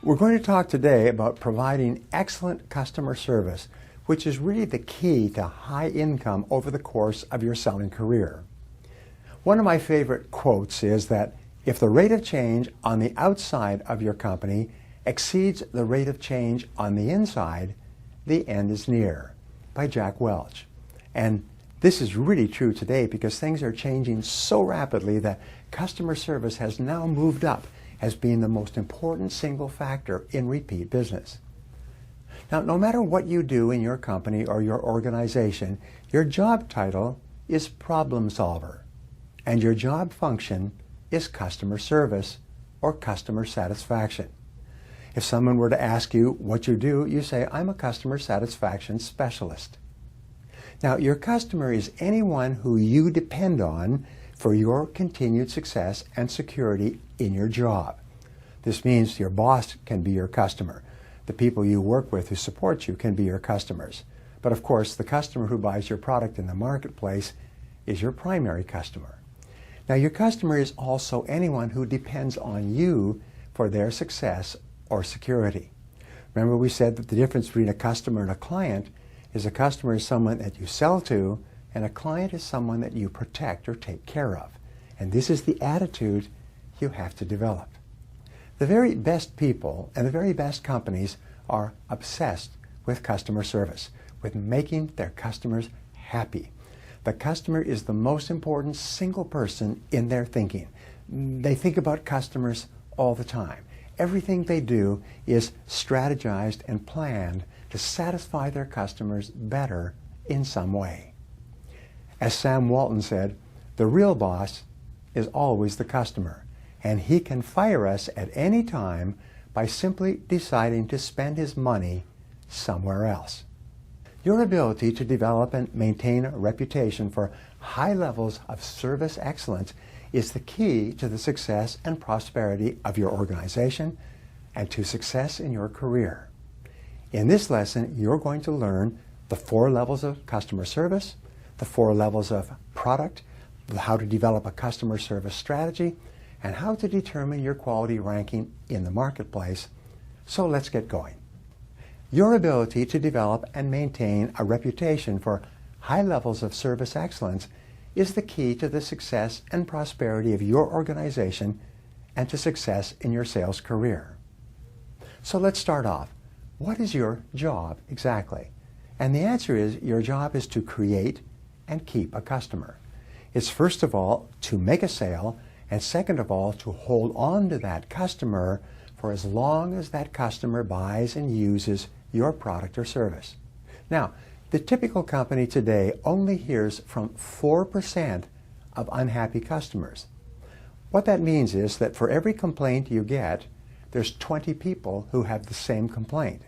We're going to talk today about providing excellent customer service, which is really the key to high income over the course of your selling career. One of my favorite quotes is that if the rate of change on the outside of your company exceeds the rate of change on the inside, the end is near, by Jack Welch. And this is really true today because things are changing so rapidly that customer service has now moved up as being the most important single factor in repeat business. Now, no matter what you do in your company or your organization, your job title is problem solver, and your job function is customer service or customer satisfaction. If someone were to ask you what you do, you say, I'm a customer satisfaction specialist. Now, your customer is anyone who you depend on for your continued success and security in your job. This means your boss can be your customer. The people you work with who support you can be your customers. But of course, the customer who buys your product in the marketplace is your primary customer. Now, your customer is also anyone who depends on you for their success or security. Remember, we said that the difference between a customer and a client is a customer is someone that you sell to, and a client is someone that you protect or take care of. And this is the attitude you have to develop. The very best people and the very best companies are obsessed with customer service, with making their customers happy. The customer is the most important single person in their thinking. They think about customers all the time. Everything they do is strategized and planned to satisfy their customers better in some way. As Sam Walton said, the real boss is always the customer, and he can fire us at any time by simply deciding to spend his money somewhere else. Your ability to develop and maintain a reputation for high levels of service excellence is the key to the success and prosperity of your organization and to success in your career. In this lesson, you're going to learn the 4 levels of customer service, the 4 levels of product, how to develop a customer service strategy, and how to determine your quality ranking in the marketplace. So let's get going. Your ability to develop and maintain a reputation for high levels of service excellence is the key to the success and prosperity of your organization and to success in your sales career. So let's start off. What is your job exactly? And the answer is your job is to create and keep a customer. It's first of all to make a sale, and second of all to hold on to that customer for as long as that customer buys and uses your product or service. Now, the typical company today only hears from 4% of unhappy customers. What that means is that for every complaint you get, there's 20 people who have the same complaint.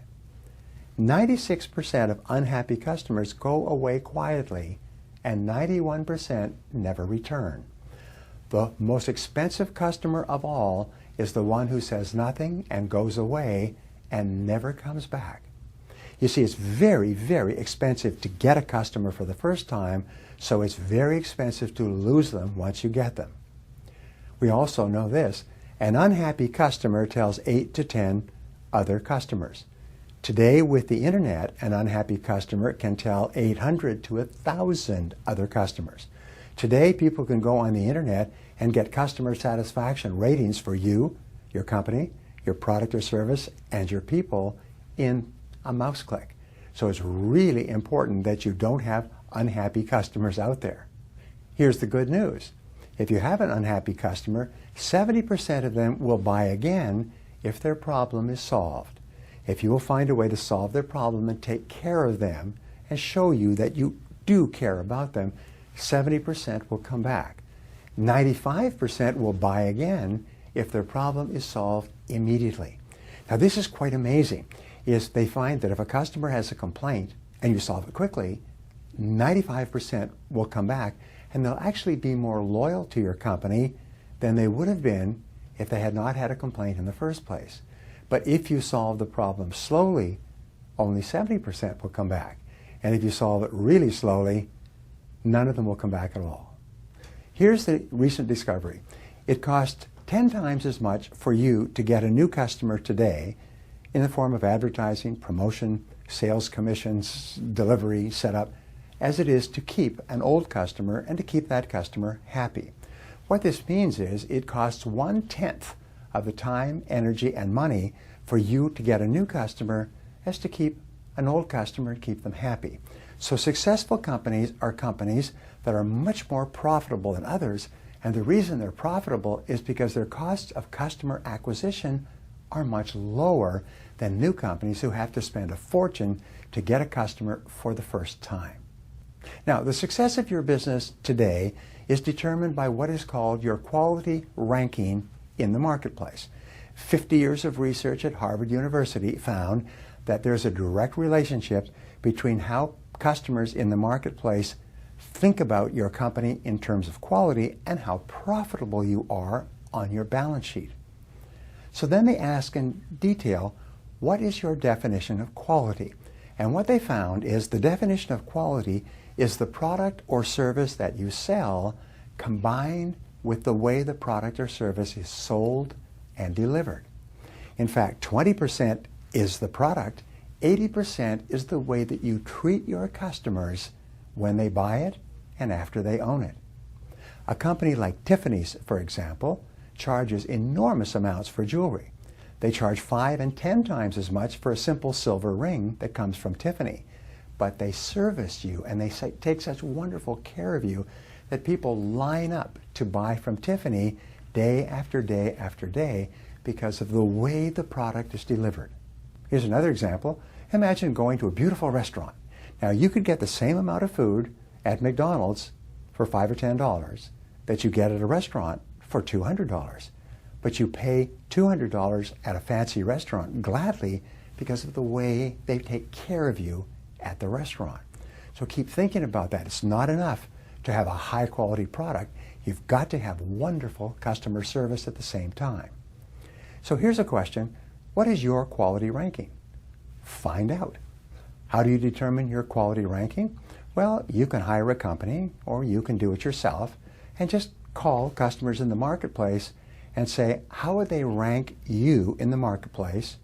96% of unhappy customers go away quietly, and 91% never return. The most expensive customer of all is the one who says nothing and goes away and never comes back. You see, it's very, very expensive to get a customer for the first time, so it's very expensive to lose them once you get them. We also know this: an unhappy customer tells 8 to 10 other customers. Today, with the internet, an unhappy customer can tell 800 to 1,000 other customers. Today, people can go on the internet and get customer satisfaction ratings for you, your company, your product or service, and your people in a mouse click. So it's really important that you don't have unhappy customers out there. Here's the good news. If you have an unhappy customer, 70% of them will buy again if their problem is solved. If you will find a way to solve their problem and take care of them and show you that you do care about them, 70% will come back. 95% will buy again if their problem is solved immediately. Now, this is quite amazing. They find that if a customer has a complaint and you solve it quickly, 95% will come back, and they'll actually be more loyal to your company than they would have been if they had not had a complaint in the first place. But if you solve the problem slowly, only 70% will come back. And if you solve it really slowly, none of them will come back at all. Here's the recent discovery. It cost 10 times as much for you to get a new customer today in the form of advertising, promotion, sales commissions, delivery, setup, as it is to keep an old customer and to keep that customer happy. What this means is it costs 1/10 of the time, energy, and money for you to get a new customer as to keep an old customer and keep them happy. So successful companies are companies that are much more profitable than others, and the reason they're profitable is because their costs of customer acquisition are much lower than new companies who have to spend a fortune to get a customer for the first time. Now, the success of your business today is determined by what is called your quality ranking in the marketplace. 50 years of research at Harvard University found that there's a direct relationship between how customers in the marketplace think about your company in terms of quality and how profitable you are on your balance sheet. So then they ask in detail, what is your definition of quality? And what they found is the definition of quality is the product or service that you sell combined with the way the product or service is sold and delivered. In fact, 20% is the product, 80% is the way that you treat your customers when they buy it and after they own it. A company like Tiffany's, for example, charges enormous amounts for jewelry. They charge 5 and 10 times as much for a simple silver ring that comes from Tiffany. But they service you and they take such wonderful care of you that people line up to buy from Tiffany day after day after day because of the way the product is delivered. Here's another example. Imagine going to a beautiful restaurant. Now, you could get the same amount of food at McDonald's for $5 or $10 that you get at a restaurant for $200. But you pay $200 at a fancy restaurant gladly because of the way they take care of you at the restaurant. So keep thinking about that. It's not enough to have a high quality product. You've got to have wonderful customer service at the same time. So here's a question. What is your quality ranking? Find out. How do you determine your quality ranking? Well, you can hire a company or you can do it yourself and just call customers in the marketplace and say, how would they rank you in the marketplace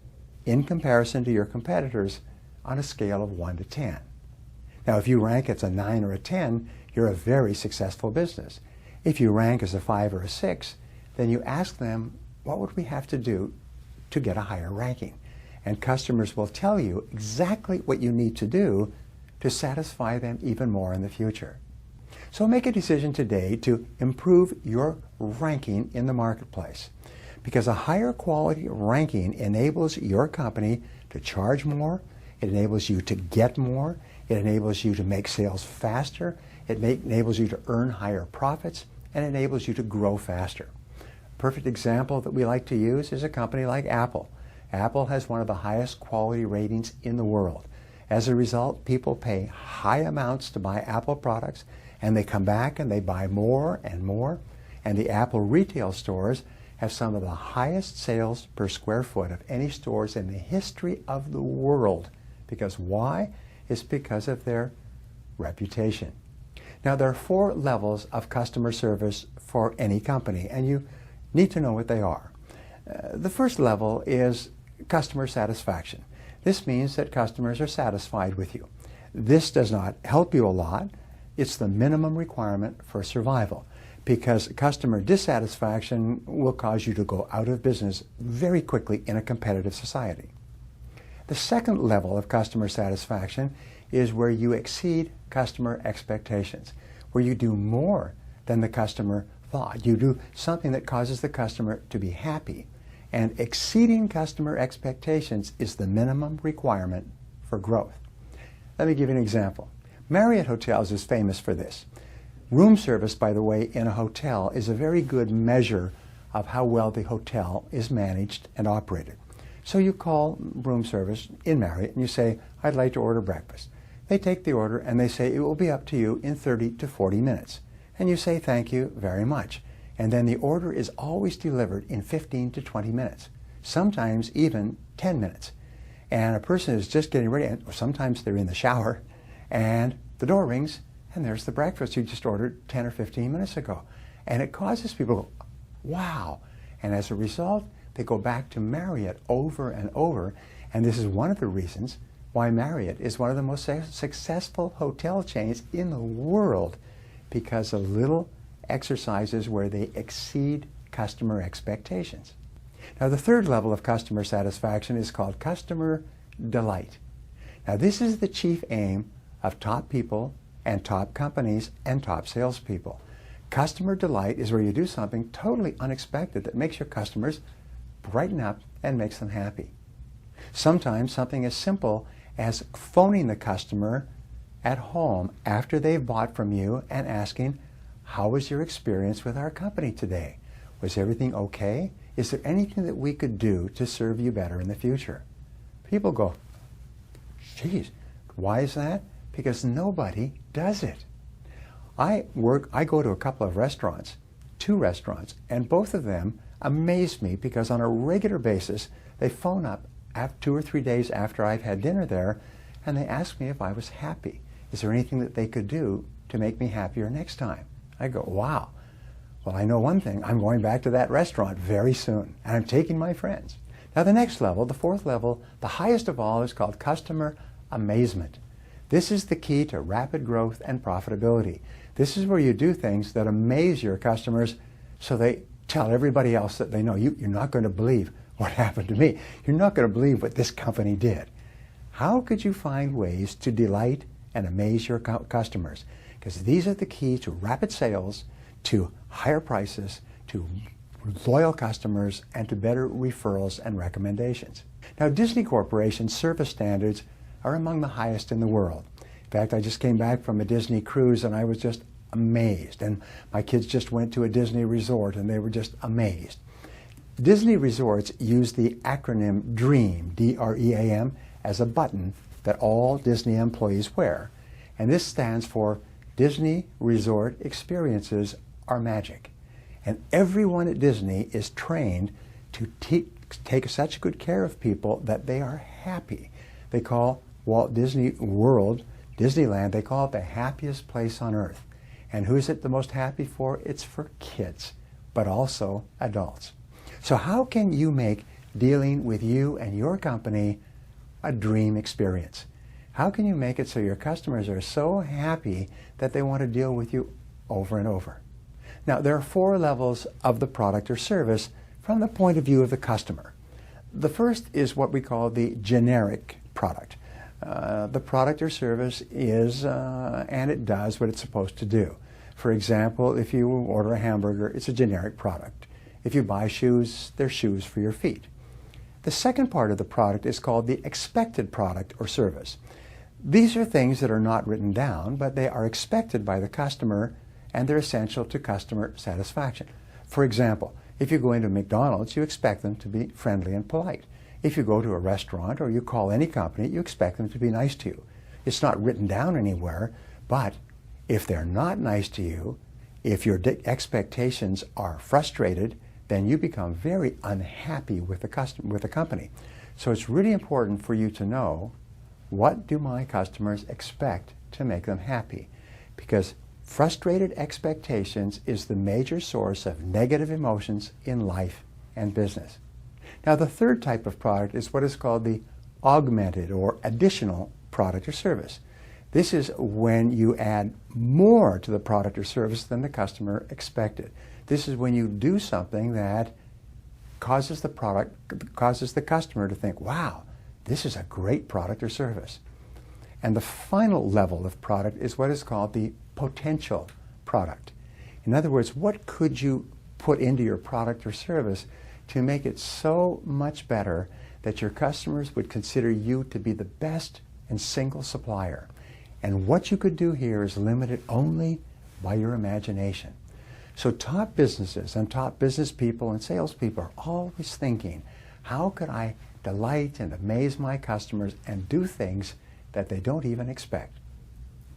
in comparison to your competitors on a scale of 1 to 10? Now, if you rank as a 9 or a 10, you're a very successful business. If you rank as a 5 or a 6, then you ask them, what would we have to do to get a higher ranking? And customers will tell you exactly what you need to do to satisfy them even more in the future. So make a decision today to improve your ranking in the marketplace, because a higher quality ranking enables your company to charge more, it enables you to get more, it enables you to make sales faster, it enables you to earn higher profits, and enables you to grow faster. A perfect example that we like to use is a company like Apple. Apple has one of the highest quality ratings in the world. As a result, people pay high amounts to buy Apple products, and they come back and they buy more and more. And the Apple retail stores have some of the highest sales per square foot of any stores in the history of the world. Because why? It's because of their reputation. Now, there are 4 levels of customer service for any company, and you need to know what they are. The first level is customer satisfaction. This means that customers are satisfied with you. This does not help you a lot. It's the minimum requirement for survival, because customer dissatisfaction will cause you to go out of business very quickly in a competitive society. The second level of customer satisfaction is where you exceed customer expectations, where you do more than the customer thought. You do something that causes the customer to be happy. And exceeding customer expectations is the minimum requirement for growth. Let me give you an example. Marriott Hotels is famous for this. Room service, by the way, in a hotel is a very good measure of how well the hotel is managed and operated. So you call room service in Marriott and you say, I'd like to order breakfast. They take the order and they say, it will be up to you in 30 to 40 minutes. And you say, thank you very much. And then the order is always delivered in 15 to 20 minutes, sometimes even 10 minutes. And a person is just getting ready, or sometimes they're in the shower, and the door rings, and there's the breakfast you just ordered 10 or 15 minutes ago. And it causes people to go, wow. And as a result, they go back to Marriott over and over. And this is one of the reasons why Marriott is one of the most successful hotel chains in the world, because of little exercises where they exceed customer expectations. Now, the third level of customer satisfaction is called customer delight. Now, this is the chief aim of top people and top companies and top salespeople. Customer delight is where you do something totally unexpected that makes your customers brighten up and makes them happy. Sometimes something as simple as phoning the customer at home after they've bought from you and asking, "How was your experience with our company today? Was everything okay? Is there anything that we could do to serve you better in the future?" People go, "Geez, why is that?" Because nobody does it. I go to a couple of restaurants, 2 restaurants, and both of them amaze me because on a regular basis they phone up 2 or 3 days after I've had dinner there, and they ask me if I was happy. Is there anything that they could do to make me happier next time? I go, wow. Well, I know one thing. I'm going back to that restaurant very soon, and I'm taking my friends. Now, the next level, the 4th level, the highest of all, is called customer amazement. This is the key to rapid growth and profitability. This is where you do things that amaze your customers so they tell everybody else that they know. You're not going to believe what happened to me. You're not going to believe what this company did. How could you find ways to delight and amaze your customers? Because these are the key to rapid sales, to higher prices, to loyal customers, and to better referrals and recommendations. Now, Disney Corporation's service standards are among the highest in the world. In fact, I just came back from a Disney cruise and I was just amazed. And my kids just went to a Disney resort and they were just amazed. Disney resorts use the acronym DREAM, D-R-E-A-M, as a button that all Disney employees wear. And this stands for Disney Resort Experiences Are Magic. And everyone at Disney is trained to take such good care of people that they are happy. They call Walt Disney World, Disneyland, they call it the happiest place on earth. And who is it the most happy for? It's for kids, but also adults. So how can you make dealing with you and your company a dream experience? How can you make it so your customers are so happy that they want to deal with you over and over? Now, there are 4 levels of the product or service from the point of view of the customer. The first is what we call the generic product. The product or service is, and it does what it's supposed to do. For example, if you order a hamburger, it's a generic product. If you buy shoes, they're shoes for your feet. The second part of the product is called the expected product or service. These are things that are not written down, but they are expected by the customer and they're essential to customer satisfaction. For example, if you go into McDonald's, you expect them to be friendly and polite. If you go to a restaurant or you call any company, you expect them to be nice to you. It's not written down anywhere, but if they're not nice to you, if your expectations are frustrated, then you become very unhappy with the company. So it's really important for you to know, what do my customers expect to make them happy? Because frustrated expectations is the major source of negative emotions in life and business. Now, the third type of product is what is called the augmented or additional product or service. This is when you add more to the product or service than the customer expected. This is when you do something that causes the customer to think, wow, this is a great product or service. And the final level of product is what is called the potential product. In other words, what could you put into your product or service to make it so much better that your customers would consider you to be the best and single supplier? And what you could do here is limited only by your imagination. So top businesses and top business people and salespeople are always thinking, how could I delight and amaze my customers and do things that they don't even expect?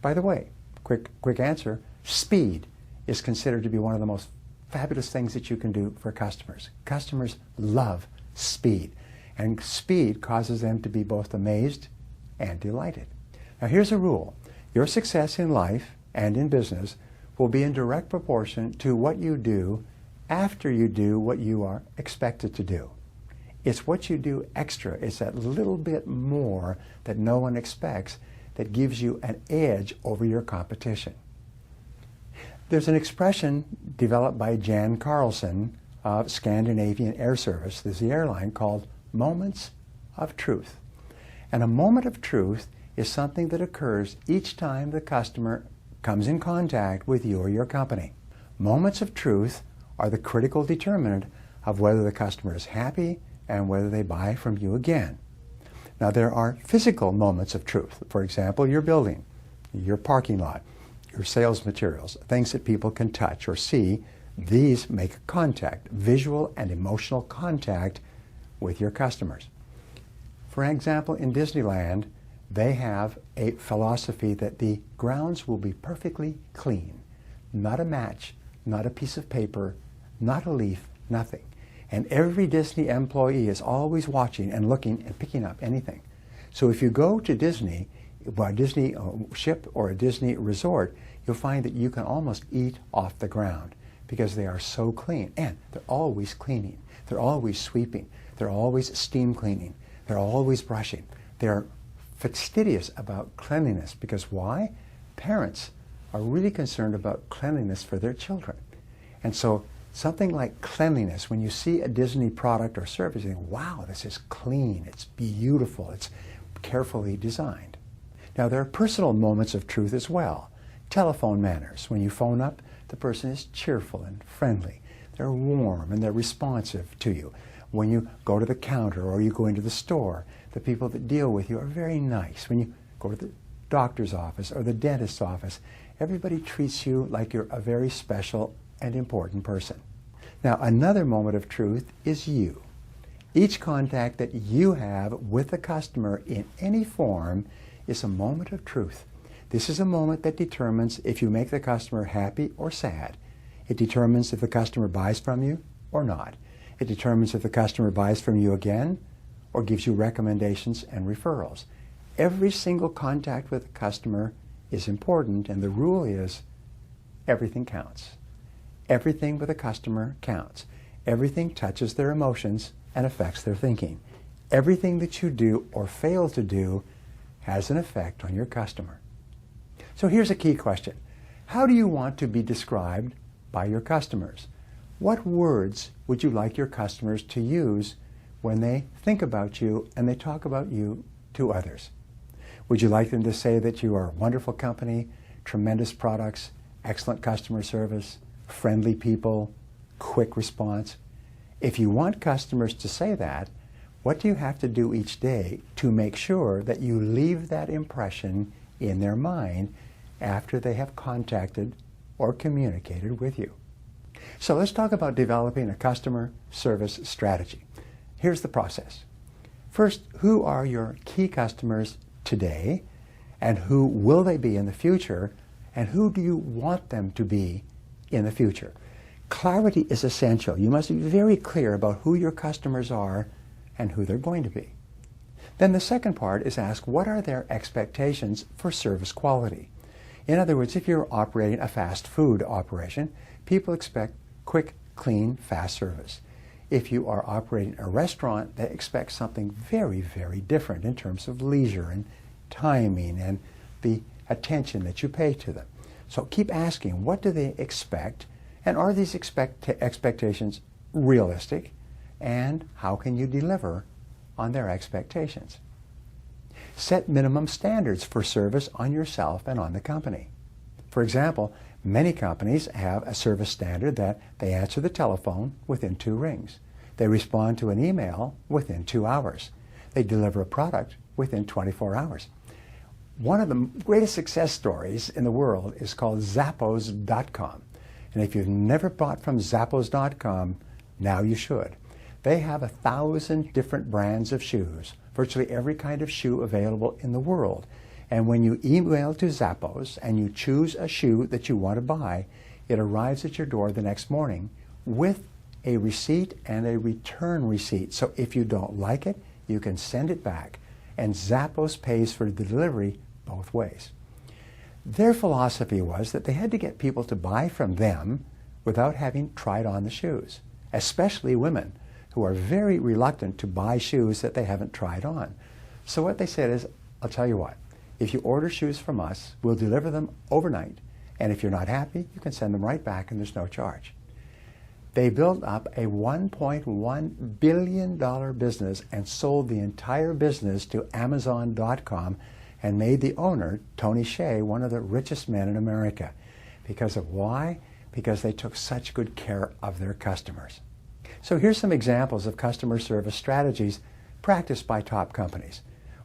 By the way, quick answer, speed is considered to be one of the most fabulous things that you can do for customers. Customers love speed, and speed causes them to be both amazed and delighted. Now, here's a rule. Your success in life and in business will be in direct proportion to what you do after you do what you are expected to do. It's what you do extra. It's that little bit more that no one expects that gives you an edge over your competition. There's an expression developed by Jan Carlson of Scandinavian Air Service, this is the airline, called moments of truth. And a moment of truth is something that occurs each time the customer comes in contact with you or your company. Moments of truth are the critical determinant of whether the customer is happy and whether they buy from you again. Now, there are physical moments of truth. For example, your building, your parking lot, your sales materials, things that people can touch or see. These make contact, visual and emotional contact with your customers. For example, in Disneyland, they have a philosophy that the grounds will be perfectly clean. Not a match, not a piece of paper, not a leaf, nothing. And every Disney employee is always watching and looking and picking up anything. So if you go to Disney, a Disney ship or a Disney resort, you'll find that you can almost eat off the ground because they are so clean. And they're always cleaning. They're always sweeping. They're always steam cleaning. They're always brushing. They're fastidious about cleanliness because why? Parents are really concerned about cleanliness for their children. And so something like cleanliness, when you see a Disney product or service, you think, wow, this is clean, it's beautiful, it's carefully designed. Now, there are personal moments of truth as well. Telephone manners. When you phone up, the person is cheerful and friendly. They're warm and they're responsive to you. When you go to the counter or you go into the store, the people that deal with you are very nice. When you go to the doctor's office or the dentist's office, everybody treats you like you're a very special and important person. Now, another moment of truth is you. Each contact that you have with the customer in any form is a moment of truth. This is a moment that determines if you make the customer happy or sad. It determines if the customer buys from you or not. It determines if the customer buys from you again or gives you recommendations and referrals. Every single contact with the customer is important, and the rule is everything counts. Everything with a customer counts. Everything touches their emotions and affects their thinking. Everything that you do or fail to do has an effect on your customer. So here's a key question. How do you want to be described by your customers? What words would you like your customers to use when they think about you and they talk about you to others? Would you like them to say that you are a wonderful company, tremendous products, excellent customer service, friendly people, quick response? If you want customers to say that, what do you have to do each day to make sure that you leave that impression in their mind after they have contacted or communicated with you? So let's talk about developing a customer service strategy. Here's the process. First, who are your key customers today, and who will they be in the future, and who do you want them to be in the future? Clarity is essential. You must be very clear about who your customers are and who they're going to be. Then the second part is ask, what are their expectations for service quality? In other words, if you're operating a fast food operation, people expect quick, clean, fast service. If you are operating a restaurant, they expect something very, very different in terms of leisure and timing and the attention that you pay to them. So keep asking, what do they expect? And are these expectations realistic? And how can you deliver on their expectations? Set minimum standards for service on yourself and on the company. For example, many companies have a service standard that they answer the telephone within 2 rings. They respond to an email within 2 hours. They deliver a product within 24 hours. One of the greatest success stories in the world is called Zappos.com. And if you've never bought from Zappos.com, now you should. They have 1,000 different brands of shoes, virtually every kind of shoe available in the world. And when you email to Zappos and you choose a shoe that you want to buy, it arrives at your door the next morning with a receipt and a return receipt. So if you don't like it, you can send it back. And Zappos pays for the delivery both ways. Their philosophy was that they had to get people to buy from them without having tried on the shoes, especially women who are very reluctant to buy shoes that they haven't tried on. So what they said is, I'll tell you what, if you order shoes from us, we'll deliver them overnight, and if you're not happy, you can send them right back and there's no charge. They built up a $1.1 billion business and sold the entire business to Amazon.com and made the owner, Tony Hsieh, one of the richest men in America. Because of why? Because they took such good care of their customers. So here's some examples of customer service strategies practiced by top companies.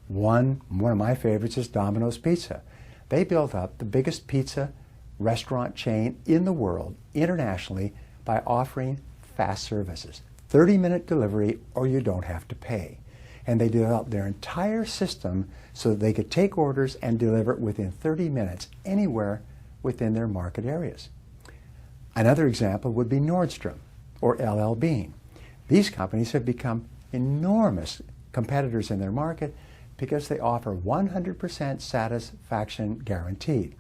One of my favorites is Domino's Pizza. They built up the biggest pizza restaurant chain in the world internationally by offering fast services, 30-minute delivery or you don't have to pay. And they developed their entire system so that they could take orders and deliver within 30 minutes anywhere within their market areas. Another example would be Nordstrom or LL Bean. These companies have become enormous competitors in their market because they offer 100% satisfaction guaranteed.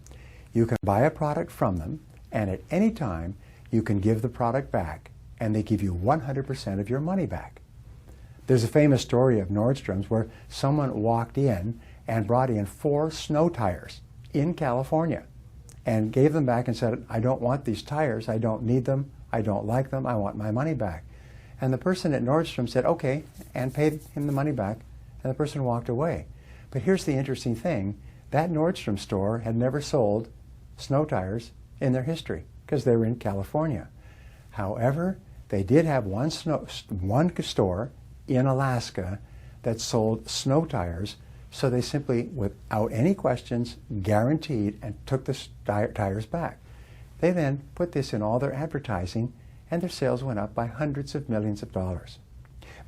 You can buy a product from them, and at any time you can give the product back, and they give you 100% of your money back. There's a famous story of Nordstrom's where someone walked in and brought in 4 snow tires in California and gave them back and said, I don't want these tires, I don't need them, I don't like them, I want my money back. And the person at Nordstrom said, okay, and paid him the money back, and the person walked away. But here's the interesting thing, that Nordstrom store had never sold snow tires in their history because they were in California. However, they did have one store in Alaska that sold snow tires, so they simply, without any questions, guaranteed and took the tires back. They then put this in all their advertising, and their sales went up by hundreds of millions of dollars.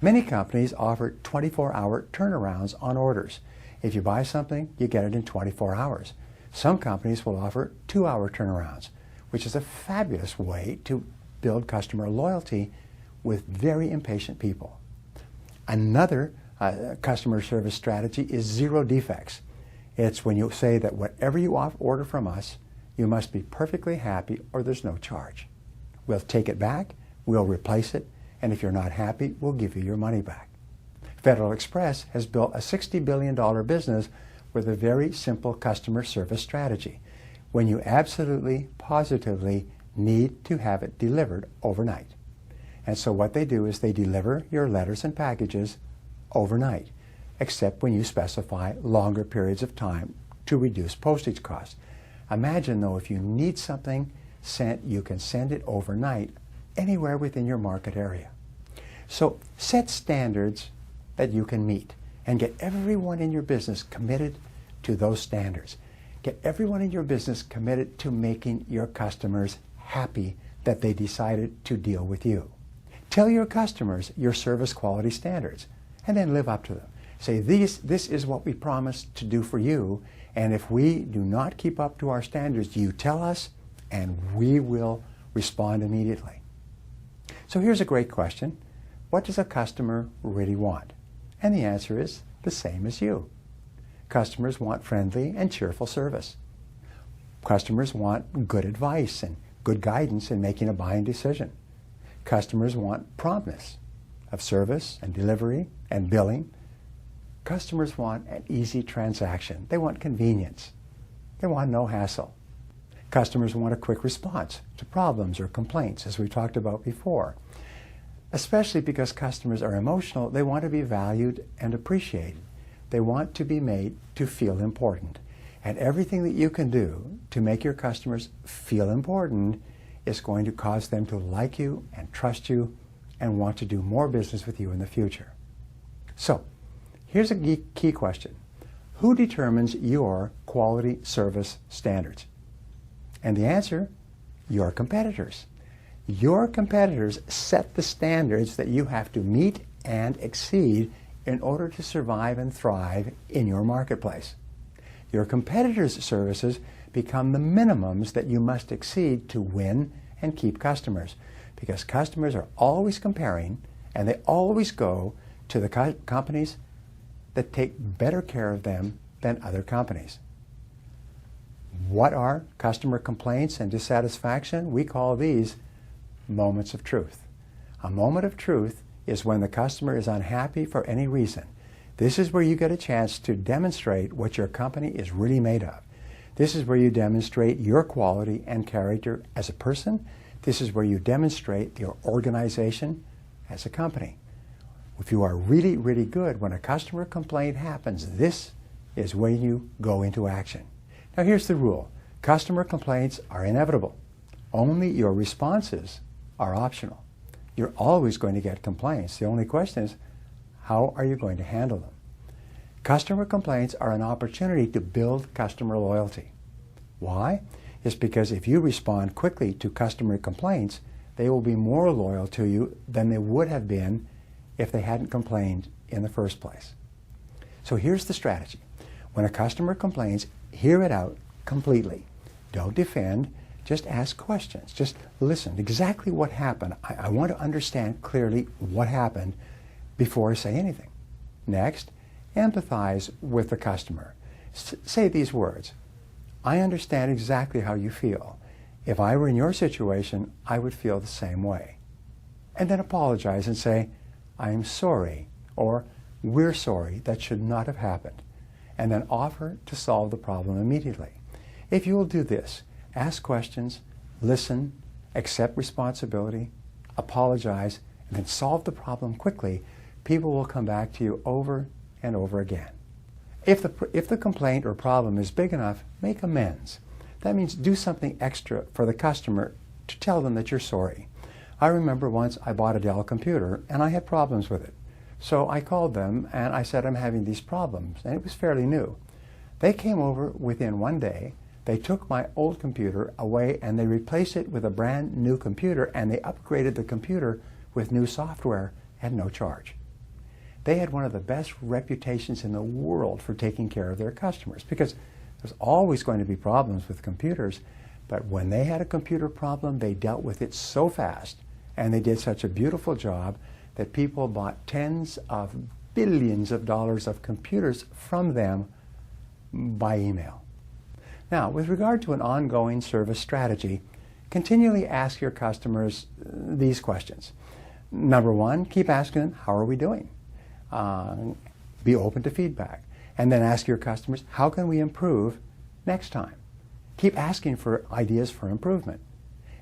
Many companies offer 24-hour turnarounds on orders. If you buy something, you get it in 24 hours. Some companies will offer 2-hour turnarounds, which is a fabulous way to build customer loyalty with very impatient people. Another customer service strategy is zero defects. It's when you say that whatever you order from us, you must be perfectly happy or there's no charge. We'll take it back, we'll replace it, and if you're not happy, we'll give you your money back. Federal Express has built a $60 billion business with a very simple customer service strategy. When you absolutely, positively need to have it delivered overnight. And so what they do is they deliver your letters and packages overnight, except when you specify longer periods of time to reduce postage costs. Imagine, though, if you need something sent, you can send it overnight anywhere within your market area. So set standards that you can meet and get everyone in your business committed to those standards. Get everyone in your business committed to making your customers happy that they decided to deal with you. Tell your customers your service quality standards and then live up to them. Say, this is what we promised to do for you, and if we do not keep up to our standards, you tell us and we will respond immediately. So here's a great question. What does a customer really want? And the answer is the same as you. Customers want friendly and cheerful service. Customers want good advice and good guidance in making a buying decision. Customers want promptness of service and delivery and billing. Customers want an easy transaction. They want convenience. They want no hassle. Customers want a quick response to problems or complaints, as we talked about before. Especially because customers are emotional, they want to be valued and appreciated. They want to be made to feel important. And everything that you can do to make your customers feel important is going to cause them to like you and trust you and want to do more business with you in the future. So, here's a key question. Who determines your quality service standards? And the answer, your competitors. Your competitors set the standards that you have to meet and exceed in order to survive and thrive in your marketplace. Your competitors' services become the minimums that you must exceed to win and keep customers, because customers are always comparing and they always go to the companies that take better care of them than other companies. What are customer complaints and dissatisfaction? We call these moments of truth. A moment of truth is when the customer is unhappy for any reason. This is where you get a chance to demonstrate what your company is really made of. This is where you demonstrate your quality and character as a person. This is where you demonstrate your organization as a company. If you are really, really good, when a customer complaint happens, this is where you go into action. Now here's the rule. Customer complaints are inevitable. Only your responses are optional. You're always going to get complaints. The only question is, how are you going to handle them? Customer complaints are an opportunity to build customer loyalty. Why? It's because if you respond quickly to customer complaints, they will be more loyal to you than they would have been if they hadn't complained in the first place. So here's the strategy. When a customer complains, hear it out completely. Don't defend, just ask questions. Just listen. Exactly what happened. I want to understand clearly what happened before I say anything. Next, empathize with the customer. Say these words. I understand exactly how you feel. If I were in your situation, I would feel the same way. And then apologize and say, I'm sorry, or we're sorry, that should not have happened. And then offer to solve the problem immediately. If you will do this, ask questions, listen, accept responsibility, apologize, and then solve the problem quickly, people will come back to you over and over again. If the complaint or problem is big enough, make amends. That means do something extra for the customer to tell them that you're sorry. I remember once I bought a Dell computer and I had problems with it. So I called them and I said I'm having these problems, and it was fairly new. They came over within one day. They took my old computer away and they replaced it with a brand new computer, and they upgraded the computer with new software at no charge. They had one of the best reputations in the world for taking care of their customers, because there's always going to be problems with computers, but when they had a computer problem, they dealt with it so fast, and they did such a beautiful job that people bought tens of billions of dollars of computers from them by email. Now, with regard to an ongoing service strategy, continually ask your customers these questions. Number one, keep asking them, how are we doing? Be open to feedback. And then ask your customers, how can we improve next time? Keep asking for ideas for improvement.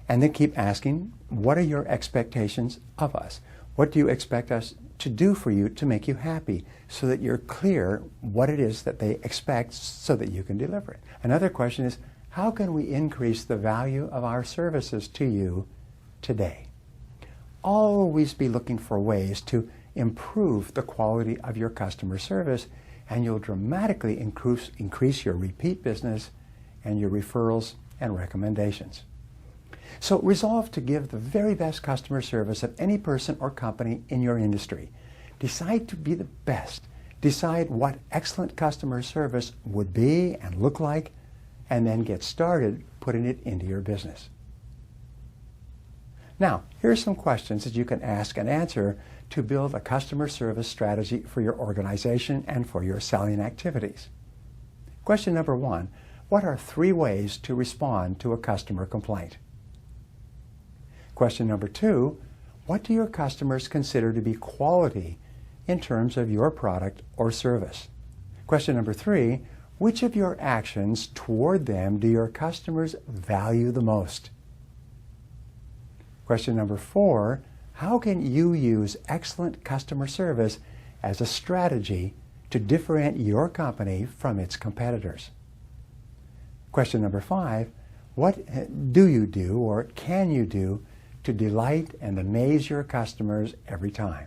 And then keep asking, what are your expectations of us? What do you expect us to do for you to make you happy, so that you're clear what it is that they expect so that you can deliver it? Another question is, how can we increase the value of our services to you today? Always be looking for ways to improve the quality of your customer service, and you'll dramatically increase your repeat business and your referrals and recommendations. So resolve to give the very best customer service of any person or company in your industry. Decide to be the best. Decide what excellent customer service would be and look like, and then get started putting it into your business. Now, here are some questions that you can ask and answer to build a customer service strategy for your organization and for your selling activities. Question number one, what are 3 ways to respond to a customer complaint? Question number 2, what do your customers consider to be quality in terms of your product or service? Question number 3, which of your actions toward them do your customers value the most? Question number 4, how can you use excellent customer service as a strategy to differentiate your company from its competitors? Question number 5, what do you do or can you do to delight and amaze your customers every time?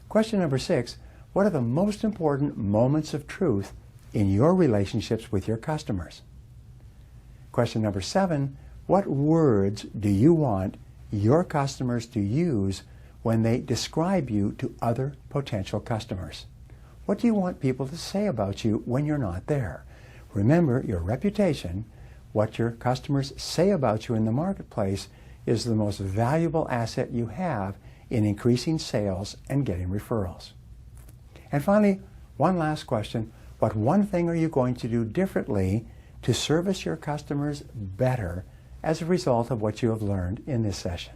Question number 6, what are the most important moments of truth in your relationships with your customers? Question number 7, what words do you want your customers to use when they describe you to other potential customers? What do you want people to say about you when you're not there? Remember, your reputation, what your customers say about you in the marketplace, is the most valuable asset you have in increasing sales and getting referrals. And finally, one last question. What one thing are you going to do differently to service your customers better as a result of what you have learned in this session?